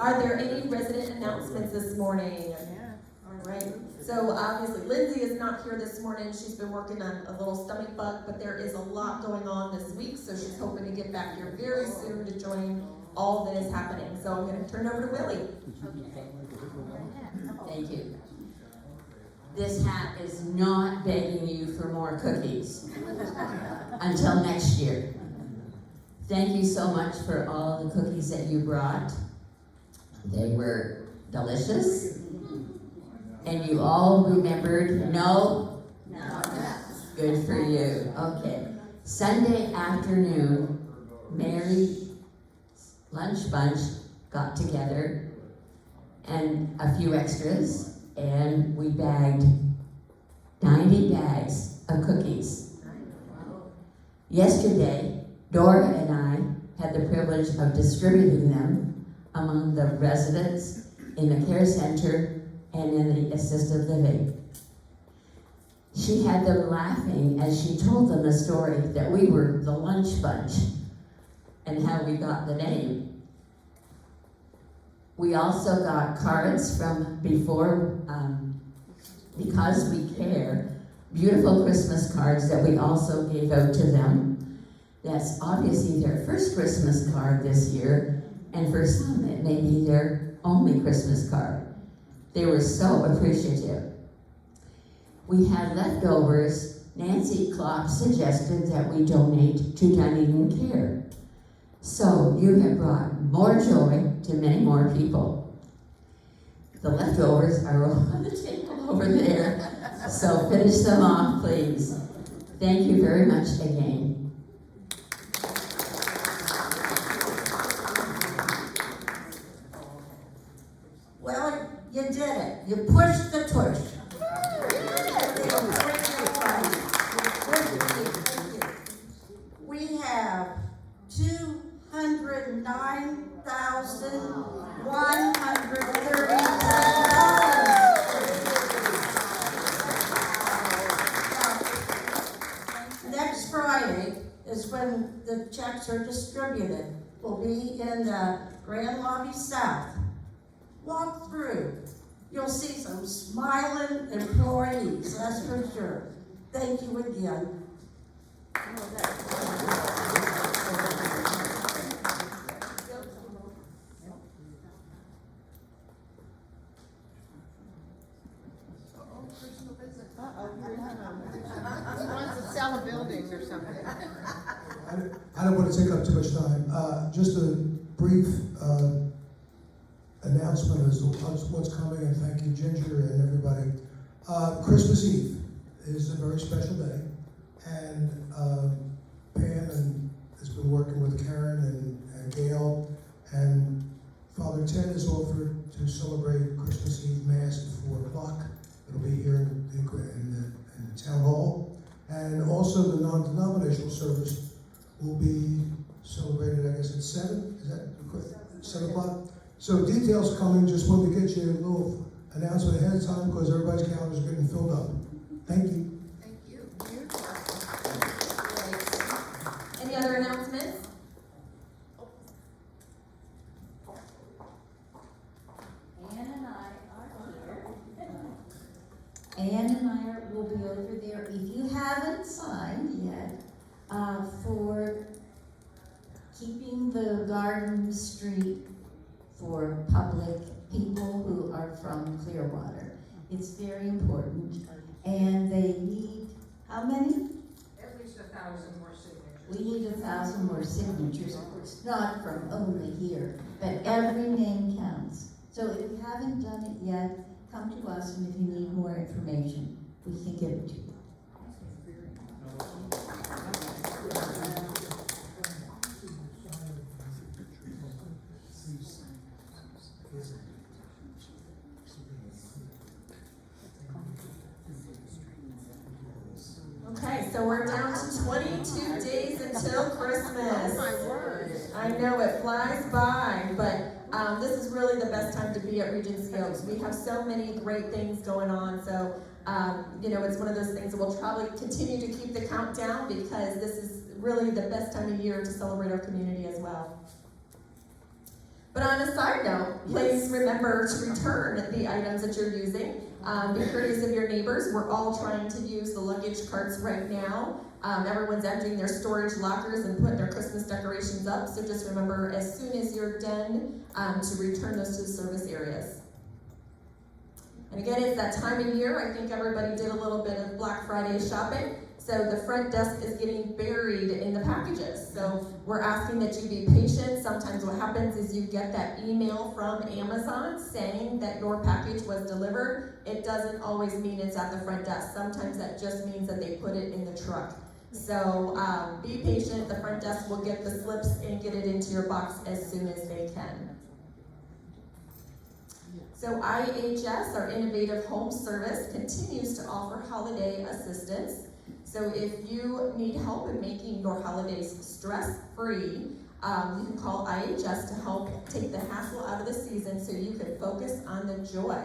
Are there any resident announcements this morning? Yeah. All right. So obviously Lindsay is not here this morning. She's been working on a little stomach bug, but there is a lot going on this week, so she's hoping to get back here very soon to join all that is happening. So I'm going to turn it over to Willie. Okay. Thank you. This hat is not begging you for more cookies until next year. Thank you so much for all the cookies that you brought. They were delicious. And you all remembered no? No. Good for you. Okay. Sunday afternoon, Mary's lunch bunch got together and a few extras, and we bagged 90 bags of cookies. Yesterday, Dora and I had the privilege of distributing them among the residents in the care center and in the assisted living. She had them laughing as she told them the story that we were the lunch bunch and how we got the name. We also got cards from Because We Care, beautiful Christmas cards that we also gave out to them. That's obviously their first Christmas card this year, and for some it may be their only Christmas card. They were so appreciative. We had leftovers. Nancy Klopp suggested that we donate to Dunedin Care. So you have brought more joy to many more people. The leftovers are on the table over there, so finish them off, please. Thank you very much again. Well, you did it. You pushed the tush. We have $209,137. Next Friday is when the checks are distributed. We'll be in the Grand Lobby South. Walk through. You'll see some smiling employees, that's for sure. Thank you again. He wants to sell a building or something. I don't want to take up too much time. Just a brief announcement as to what's coming, and thank you, Ginger, and everybody. Christmas Eve is a very special day, and Pam has been working with Karen and Gail, and Father Ted has offered to celebrate Christmas Eve Mass at 4 o'clock. It'll be here in the town hall, and also the non-denominational service will be celebrated, I guess, at 7. Is that correct? 7 o'clock. So details coming. Just wanted to get you a little announcement ahead of time because everybody's calendars are getting filled up. Thank you. Thank you. Any other announcements? Ann and I are here. Ann and I will be over there, if you haven't signed yet, for keeping the garden street for public people who are from Clearwater. It's very important, and they need, how many? At least 1,000 more signatures. We need 1,000 more signatures, not from only here, but every name counts. So if you haven't done it yet, come to us, and if you need more information, we can give it to you. Okay, so we're down to 22 days until Christmas. Oh my word. I know it flies by, but this is really the best time to be at Regency Oaks. We have so many great things going on, so it's one of those things that we'll probably continue to keep the countdown because this is really the best time of year to celebrate our community as well. But on a side note, please remember to return the items that you're using. Be courteous of your neighbors. We're all trying to use the luggage carts right now. Everyone's emptying their storage lockers and putting their Christmas decorations up. So just remember, as soon as you're done, to return those to the service areas. And again, it's that time of year. I think everybody did a little bit of Black Friday shopping. So the front desk is getting buried in the packages. So we're asking that you be patient. Sometimes what happens is you get that email from Amazon saying that your package was delivered. It doesn't always mean it's at the front desk. Sometimes that just means that they put it in the truck. So be patient. The front desk will get the slips and get it into your box as soon as they can. So IHS, our Innovative Home Service, continues to offer holiday assistance. So if you need help in making your holidays stress-free, you can call IHS to help take the hassle out of the season so you can focus on the joy.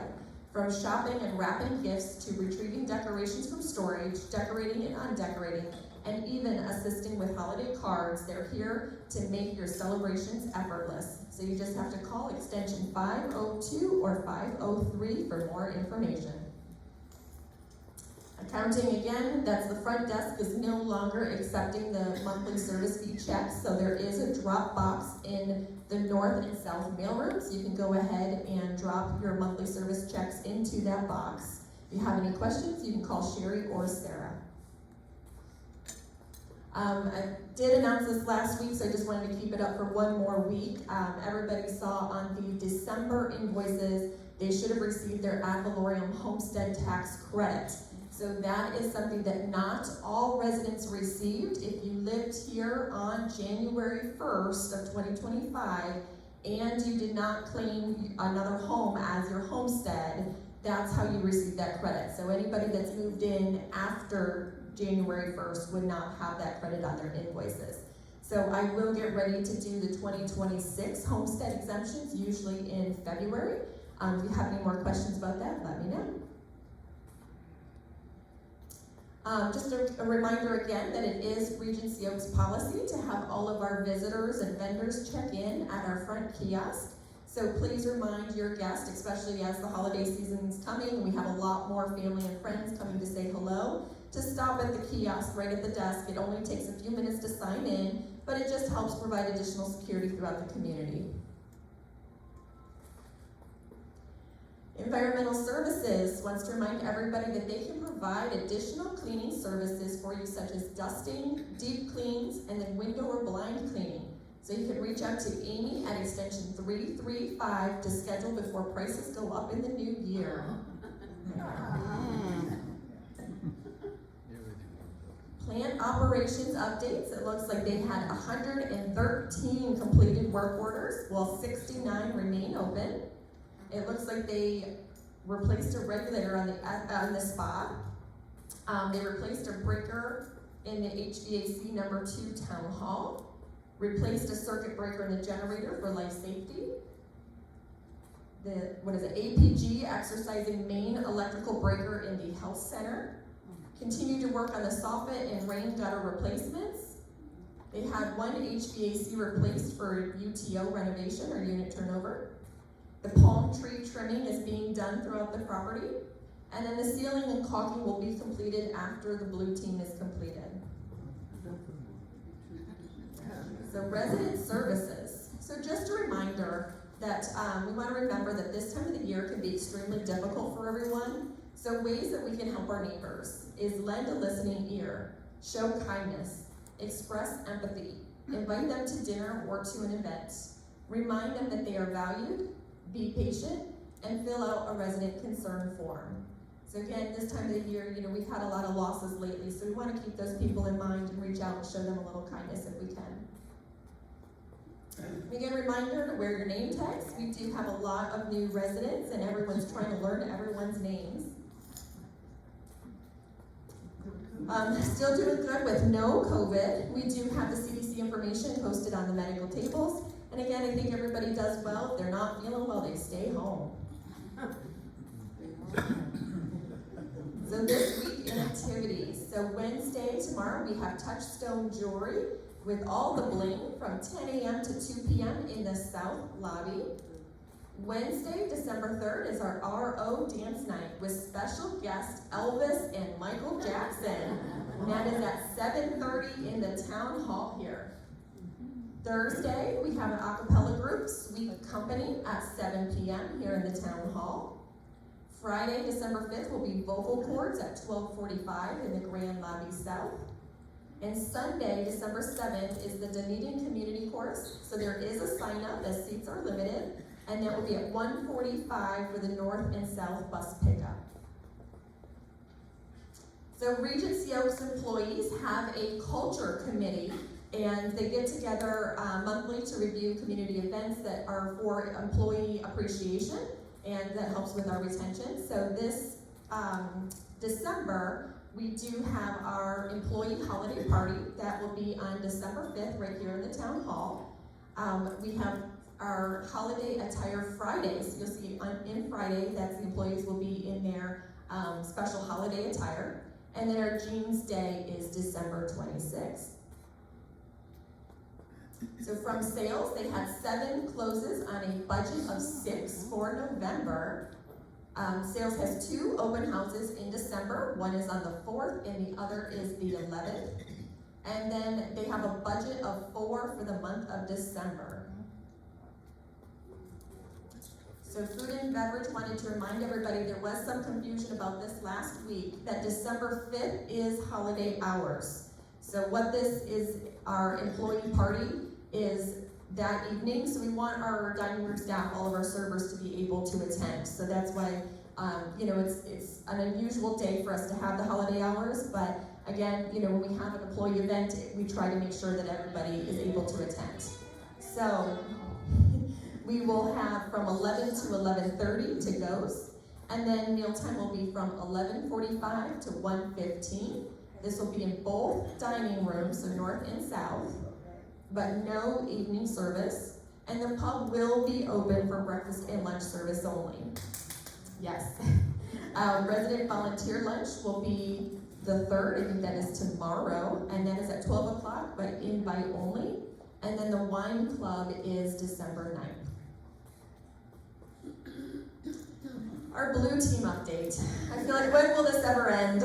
From shopping and wrapping gifts to retrieving decorations from storage, decorating and undecorating, and even assisting with holiday cards, they're here to make your celebrations effortless. So you just have to call extension 502 or 503 for more information. Accounting again, that's the front desk is no longer accepting the monthly service fee checks, so there is a drop box in the north and south mailrooms. You can go ahead and drop your monthly service checks into that box. If you have any questions, you can call Sherry or Sarah. I did announce this last week, so I just wanted to keep it up for one more week. Everybody saw on the December invoices, they should have received their ad valorem homestead tax credit. So that is something that not all residents received. If you lived here on January 1st of 2025 and you did not claim another home as your homestead, that's how you receive that credit. So anybody that's moved in after January 1st would not have that credit on their invoices. So I will get ready to do the 2026 homestead exemptions, usually in February. If you have any more questions about that, let me know. Just a reminder again that it is Regency Oaks policy to have all of our visitors and vendors check in at our front kiosk. So please remind your guests, especially as the holiday season is coming, we have a lot more family and friends coming to say hello, to stop at the kiosk right at the desk. It only takes a few minutes to sign in, but it just helps provide additional security throughout the community. Environmental Services wants to remind everybody that they can provide additional cleaning services for you, such as dusting, deep cleans, and then window or blind cleaning. So you can reach out to Amy at extension 335 to schedule before prices go up in the new year. Plant operations updates. It looks like they had 113 completed work orders, while 69 remain open. It looks like they replaced a regulator on the spa. They replaced a breaker in the HVAC number 2 town hall. Replaced a circuit breaker in the generator for life safety. APG exercising main electrical breaker in the health center. Continue to work on the soffit and rain gutter replacements. They had one HVAC replaced for UTO renovation or unit turnover. The palm tree trimming is being done throughout the property. And then the ceiling and caulking will be completed after the blue team is completed. So resident services. So just a reminder that we want to remember that this time of the year can be extremely difficult for everyone. So ways that we can help our neighbors is lend a listening ear, show kindness, express empathy, invite them to dinner or to an event, remind them that they are valued, be patient, and fill out a resident concern form. So again, this time of the year, we've had a lot of losses lately, so we want to keep those people in mind and reach out and show them a little kindness if we can. Again, reminder to wear your name tags. We do have a lot of new residents, and everyone's trying to learn everyone's names. Still doing good with no COVID. We do have the CDC information posted on the medical tables. And again, I think everybody does well. If they're not feeling well, they stay home. So this week in activities. So Wednesday, tomorrow, we have Touchstone Jewelry. with all the bling from 10 a.m. to 2 p.m. in the South Lobby. Wednesday, December 3rd is our RO Dance Night with special guest Elvis and Michael Jackson. And that is at 7:30 in the Town Hall here. Thursday, we have an a cappella group, Sweet Company, at 7 p.m. here in the Town Hall. Friday, December 5th will be vocal cords at 12:45 in the Grand Lobby South. And Sunday, December 7th, is the Dunedin Community Course. So there is a sign up as seats are limited, and that will be at 1:45 for the North and South bus pickup. So Regency Oaks employees have a culture committee, and they get together monthly to review community events that are for employee appreciation, and that helps with our retention. So this December, we do have our employee holiday party that will be on December 5th right here in the Town Hall. We have our holiday attire Fridays. You'll see in Friday that the employees will be in their special holiday attire. And then our Jeans Day is December 26th. So from sales, they had 7 closes on a budget of 6 for November. Sales has 2 open houses in December. One is on the 4th and the other is the 11th. And then they have a budget of 4 for the month of December. So food and beverage, wanted to remind everybody, there was some confusion about this last week, that December 5th is holiday hours. So what this is, our employee party is that evening, so we want our dining room staff, all of our servers, to be able to attend. So that's why, it's an unusual day for us to have the holiday hours, but again, when we have an employee event, we try to make sure that everybody is able to attend. So we will have from 11 to 11:30 to goes, and then mealtime will be from 11:45 to 1:15. This will be in both dining rooms, so north and south, but no evening service, and the pub will be open for breakfast and lunch service only. Yes. Resident volunteer lunch will be the 3rd, I think that is tomorrow, and that is at 12 o'clock, but invite only. And then the wine club is December 9th. Our blue team update. I feel like, when will this ever end?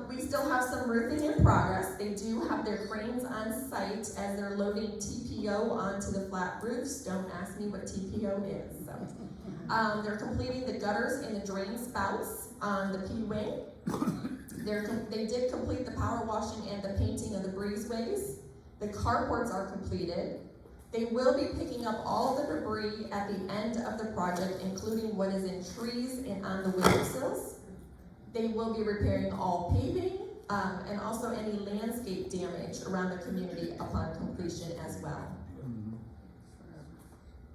We still have some roofing in progress. They do have their cranes on site as they're loading TPO onto the flat roofs. Don't ask me what TPO is. So. They're completing the gutters and the drain spouts on the P-wing. They did complete the power washing and the painting of the breezeways. The carports are completed. They will be picking up all the debris at the end of the project, including what is in trees and on the windowsills. They will be repairing all paving and also any landscape damage around the community upon completion as well.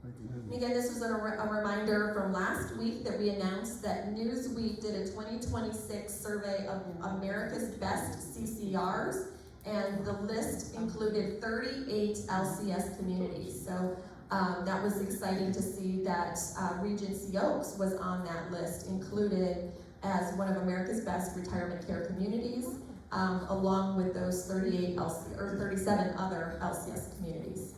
And again, this was a reminder from last week that we announced that Newsweek did a 2026 survey of America's best CCRs, and the list included 38 LCS communities. So that was exciting to see that Regency Oaks was on that list, included as one of America's best retirement care communities, along with those 37 other LCS communities.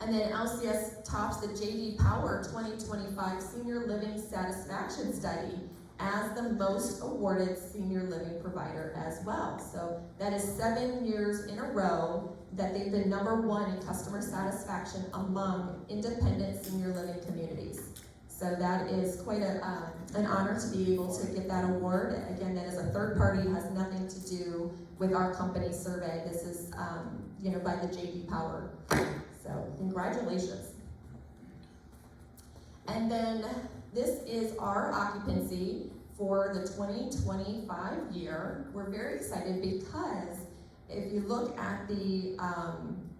And then LCS tops the J.D. Power 2025 Senior Living Satisfaction Study as the most awarded senior living provider as well. So that is 7 years in a row that they've been #1 in customer satisfaction among independent senior living communities. So that is quite an honor to be able to get that award. Again, that is a third party, has nothing to do with our company survey. This is, by the J.D. Power. So congratulations. And then this is our occupancy for the 2025 year. We're very excited because if you look at the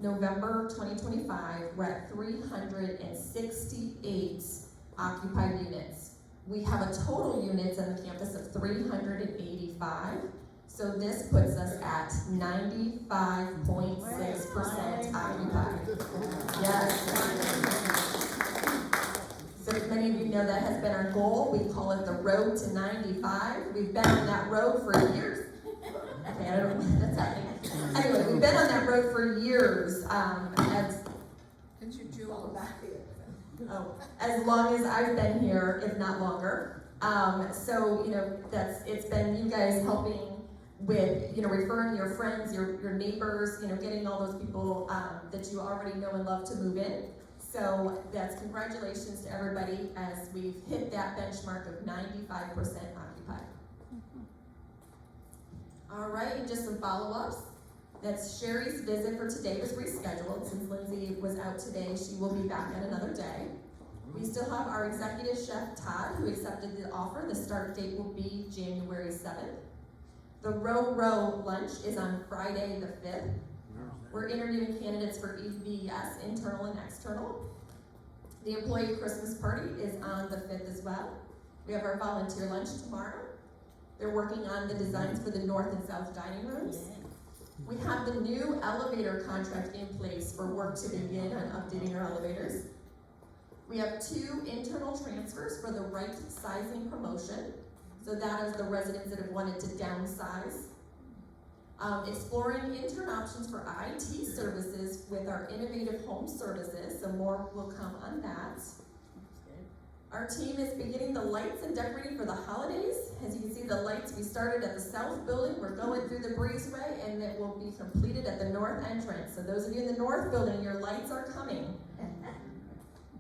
November 2025, we're at 368 occupied units. We have a total units on the campus of 385. So this puts us at 95.6% occupied. Yes. So as many of you know, that has been our goal. We call it the road to 95. We've been on that road for years. Okay, I don't know if that's happening. Anyway, we've been on that road for years, Didn't you jewel back? as long as I've been here, if not longer. So, it's been you guys helping with, referring your friends, your neighbors, getting all those people, that you already know and love to move in. So that's congratulations to everybody as we've hit that benchmark of 95% occupied. All right, and just some follow-ups. That's Sherry's visit for today was rescheduled since Lindsay was out today. She will be back on another day. We still have our executive chef, Todd, who accepted the offer. The start date will be January 7th. The Row lunch is on Friday the 5th. We're interviewing candidates for EVS, internal and external. The employee Christmas party is on the 5th as well. We have our volunteer lunch tomorrow. They're working on the designs for the north and south dining rooms. We have the new elevator contract in place for work to begin on updating our elevators. We have 2 internal transfers for the right sizing promotion. So that is the residents that have wanted to downsize. Exploring intern options for IT services with our innovative home services, so more will come on that. Our team is beginning the lights and decorating for the holidays. As you can see, the lights, we started at the south building, we're going through the breezeway, and it will be completed at the north entrance. So those of you in the north building, your lights are coming.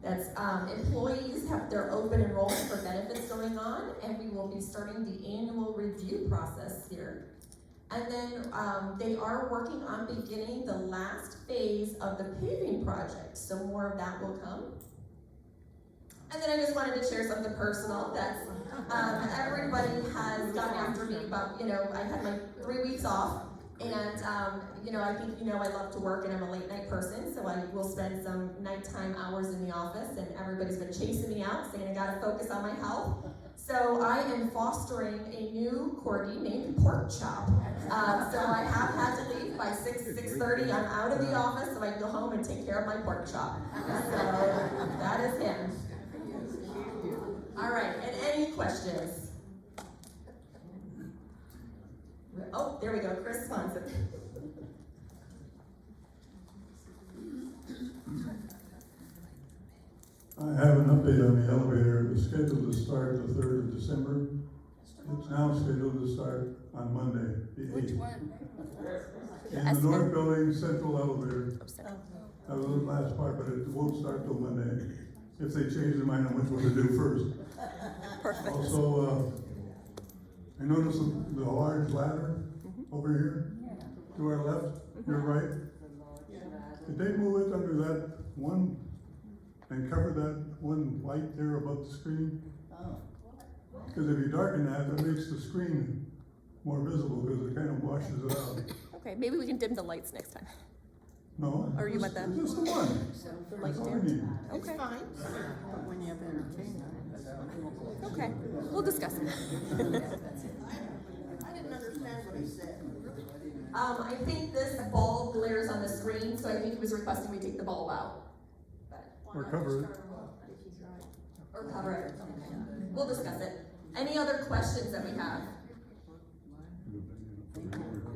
That's, employees have their open enrollment for benefits going on, and we will be starting the annual review process here. And then they are working on beginning the last phase of the paving project, so more of that will come. And then I just wanted to share something personal. That's everybody has gotten after me about, I had my 3 weeks off, and I think I love to work and I'm a late night person, so I will spend some nighttime hours in the office, and everybody's been chasing me out, saying I gotta focus on my health. So I am fostering a new corgi named Pork Chop. So I have had to leave by 6:30. I'm out of the office so I can go home and take care of my pork chop. So that is him. All right, and any questions? Oh, there we go, Chris Swanson. I have an update on the elevator. It was scheduled to start the 3rd of December. It's now scheduled to start on Monday, the 8th. Which one? In the north building, central elevator. That was the last part, but it won't start till Monday, if they change their mind on which one to do first. Perfect. Also, I noticed the large ladder over here, to our left, your right. Did they move it under that one and cover that one light there above the screen? Because if you darken that, that makes the screen more visible because it kind of washes it out. Okay, maybe we can dim the lights next time. No? Or you just- want that? Just the one. The light That's all I dimmed? need. It's fine, but when you have entertainment. Okay, we'll discuss it. I didn't understand what he said. I think this bulb glares on the screen, so I think he was requesting we take the bulb out. Or cover it. Or cover it. We'll discuss it. Any other questions that we have?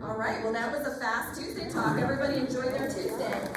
All right, well, that was a fast Tuesday talk. Everybody enjoy their Tuesday.